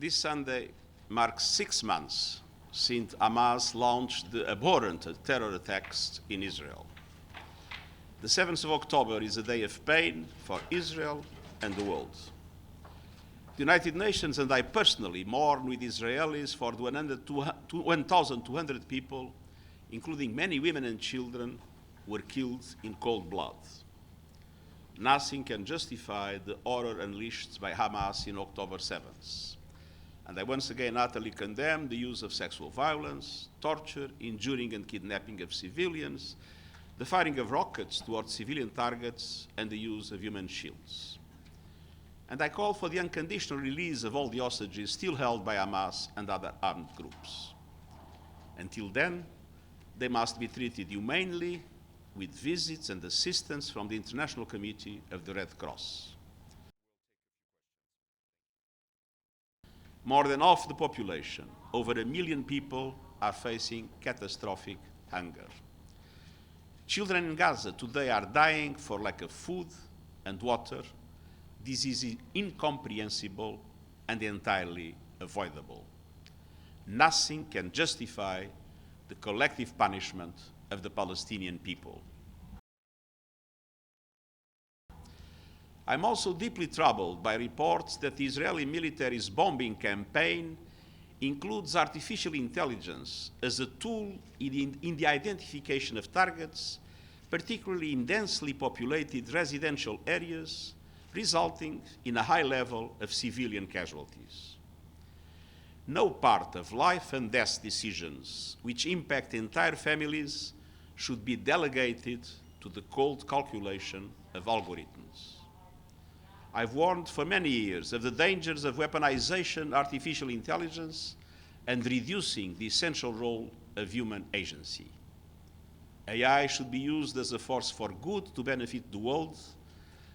This Sunday marks 6 months since Hamas launched the abhorrent terror attacks in Israel. The 7th of October is a day of pain for Israel and the world. The United Nations and I personally mourn with Israelis for the 1,200 people, including many women and children, who were killed in cold blood. Nothing can justify the horror unleashed by Hamas in October 7th. And I once again utterly condemn the use of sexual violence, torture, injuring and kidnapping of civilians, the firing of rockets towards civilian targets, and the use of human shields. And I call for the unconditional release of all the hostages still held by Hamas and other armed groups. Until then, they must be treated humanely, with visits and assistance from the International Committee of the Red Cross. More than half the population, over 1 million people, are facing catastrophic hunger. Children in Gaza today are dying for lack of food and water. This is incomprehensible and entirely avoidable. Nothing can justify the collective punishment of the Palestinian people. I'm also deeply troubled by reports that the Israeli military's bombing campaign includes artificial intelligence as a tool in the identification of targets, particularly in densely populated residential areas, resulting in a high level of civilian casualties. No part of life and death decisions which impact entire families should be delegated to the cold calculation of algorithms. I've warned for many years of the dangers of weaponization artificial intelligence and reducing the essential role of human agency. AI should be used as a force for good to benefit the world,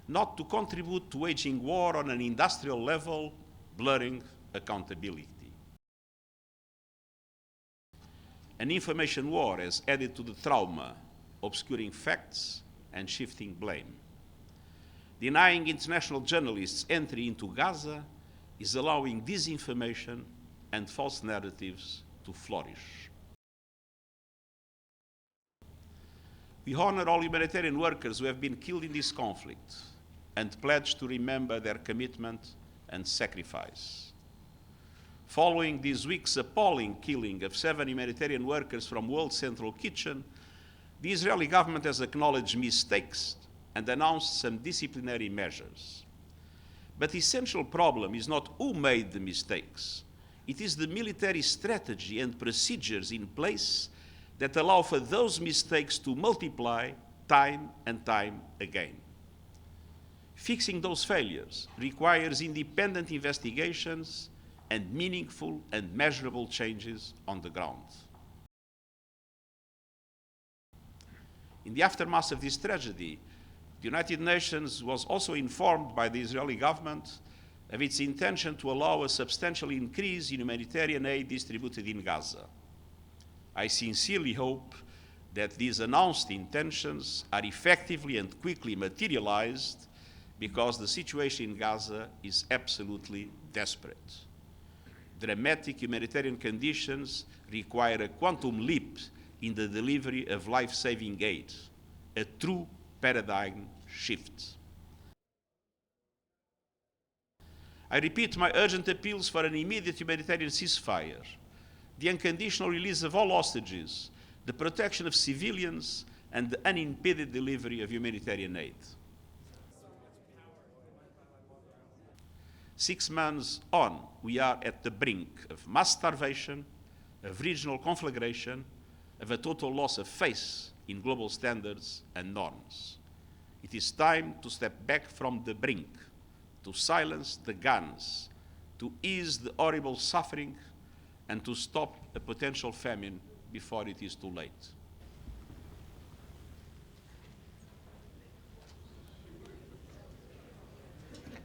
not to contribute to waging war on an industrial level, blurring accountability. An information war has added to the trauma, obscuring facts and shifting blame. Denying international journalists entry into Gaza is allowing disinformation and false narratives to flourish. We honor all humanitarian workers who have been killed in this conflict and pledge to remember their commitment and sacrifice. Following this week's appalling killing of 7 humanitarian workers from World Central Kitchen, the Israeli government has acknowledged mistakes and announced some disciplinary measures. But the essential problem is not who made the mistakes. It is the military strategy and procedures in place that allow for those mistakes to multiply time and time again. Fixing those failures requires independent investigations and meaningful and measurable changes on the ground. In the aftermath of this tragedy, the United Nations was also informed by the Israeli government of its intention to allow a substantial increase in humanitarian aid distributed in Gaza. I sincerely hope that these announced intentions are effectively and quickly materialized, because the situation in Gaza is absolutely desperate. Dramatic humanitarian conditions require a quantum leap in the delivery of life-saving aid, a true paradigm shift. I repeat my urgent appeals for an immediate humanitarian ceasefire, the unconditional release of all hostages, the protection of civilians, and the unimpeded delivery of humanitarian aid. 6 months on, we are at the brink of mass starvation, of regional conflagration, of a total loss of faith in global standards and norms. It is time to step back from the brink, to silence the guns, to ease the horrible suffering, and to stop a potential famine before it is too late.